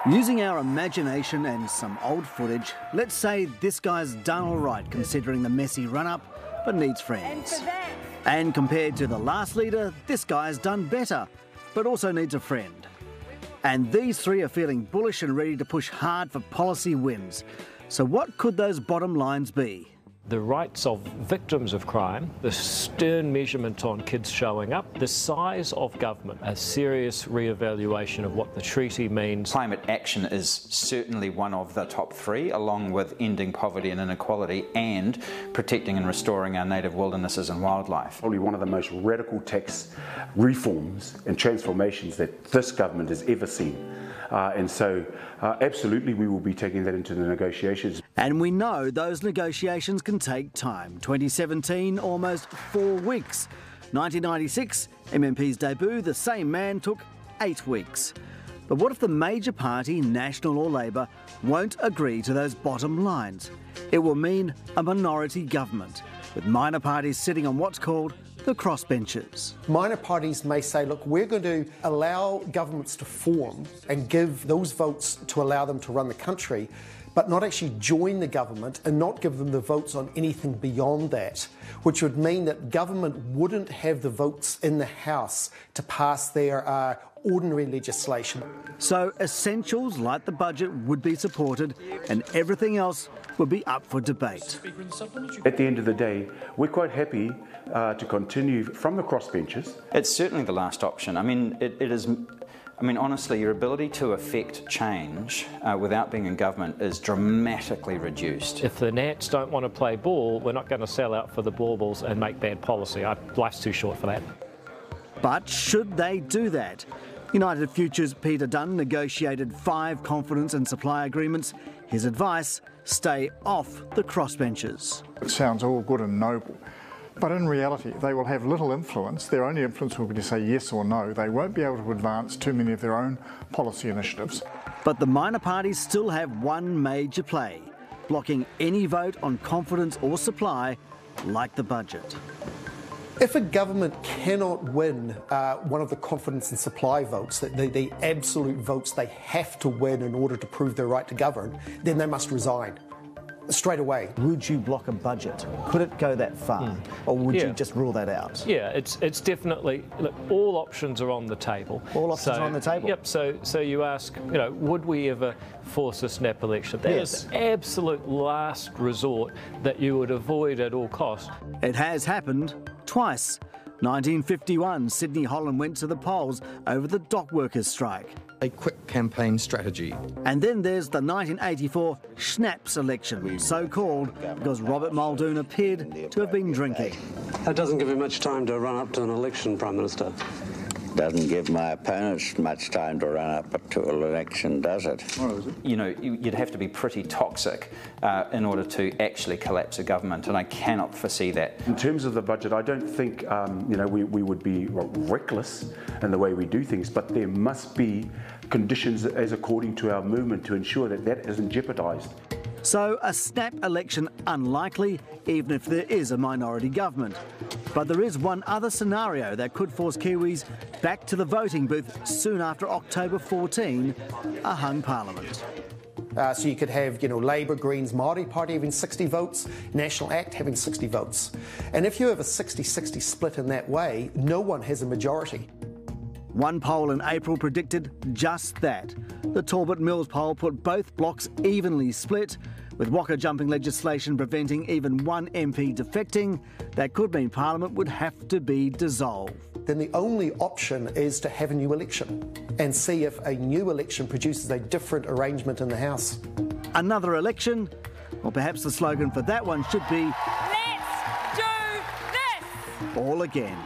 Using our imagination and some old footage, let's say this guy's done all right considering the messy run-up, but needs friends. And compared to the last leader, this guy's done better, but also needs a friend. And these three are feeling bullish and ready to push hard for policy wins. So what could those bottom lines be? The rights of victims of crime, the stern measurement on kids showing up, the size of government, a serious re-evaluation of what the treaty means. Climate action is certainly one of the top three, along with ending poverty and inequality and protecting and restoring our native wildernesses and wildlife. Probably one of the most radical tax reforms and transformations that this government has ever seen. And so absolutely we will be taking that into the negotiations. And we know those negotiations can take time. 2017, almost 4 weeks. 1996, MMP's debut, the same man took 8 weeks. But what if the major party, National or Labour, won't agree to those bottom lines? It will mean a minority government, with minor parties sitting on what's called the crossbenches. Minor parties may say, look, we're going to allow governments to form and give those votes to allow them to run the country, but not actually join the government and not give them the votes on anything beyond that, which would mean that government wouldn't have the votes in the House to pass their ordinary legislation. So essentials like the budget would be supported and everything else would be up for debate. At the end of the day, we're quite happy to continue from the crossbenches. It's certainly the last option. I mean, it is. I mean, honestly, your ability to affect change without being in government is dramatically reduced. If the Nats don't want to play ball, we're not going to sell out for the baubles and make bad policy. Life's too short for that. But should they do that? United Future's Peter Dunn negotiated 5 confidence and supply agreements. His advice, stay off the crossbenches. It sounds all good and noble, but in reality they will have little influence. Their only influence will be to say yes or no. They won't be able to advance too many of their own policy initiatives. But the minor parties still have one major play, blocking any vote on confidence or supply, like the budget. If a government cannot win one of the confidence and supply votes, the absolute votes they have to win in order to prove their right to govern, then they must resign straight away. Would you block a budget? Could it go that far? Or would you just rule that out? Yeah, it's definitely, look, all options are on the table. All options are on the table? Yep, so you ask, would we ever force a snap election? That is absolute last resort that you would avoid at all costs. It has happened twice. 1951, Sydney Holland went to the polls over the dock workers' strike. A quick campaign strategy. And then there's the 1984 Schnapps election, so called because Robert Muldoon appeared to have been drinking. That doesn't give him much time to run up to an election, Prime Minister. Doesn't give my opponents much time to run up to an election, does it? You know, you'd have to be pretty toxic in order to actually collapse a government, and I cannot foresee that. In terms of the budget, I don't think we would be reckless in the way we do things, but there must be conditions as according to our movement to ensure that that isn't jeopardised. So a snap election unlikely, even if there is a minority government. But there is one other scenario that could force Kiwis back to the voting booth soon after October 14, a hung parliament. So you could have, Labour, Greens, Māori Party having 60 votes, National Act having 60 votes. And if you have a 60-60 split in that way, no one has a majority. One poll in April predicted just that. The Talbot Mills poll put both blocs evenly split, with waka-jumping legislation preventing even one MP defecting. That could mean Parliament would have to be dissolved. Then the only option is to have a new election and see if a new election produces a different arrangement in the House. Another election? Or perhaps the slogan for that one should be, let's do this! all again.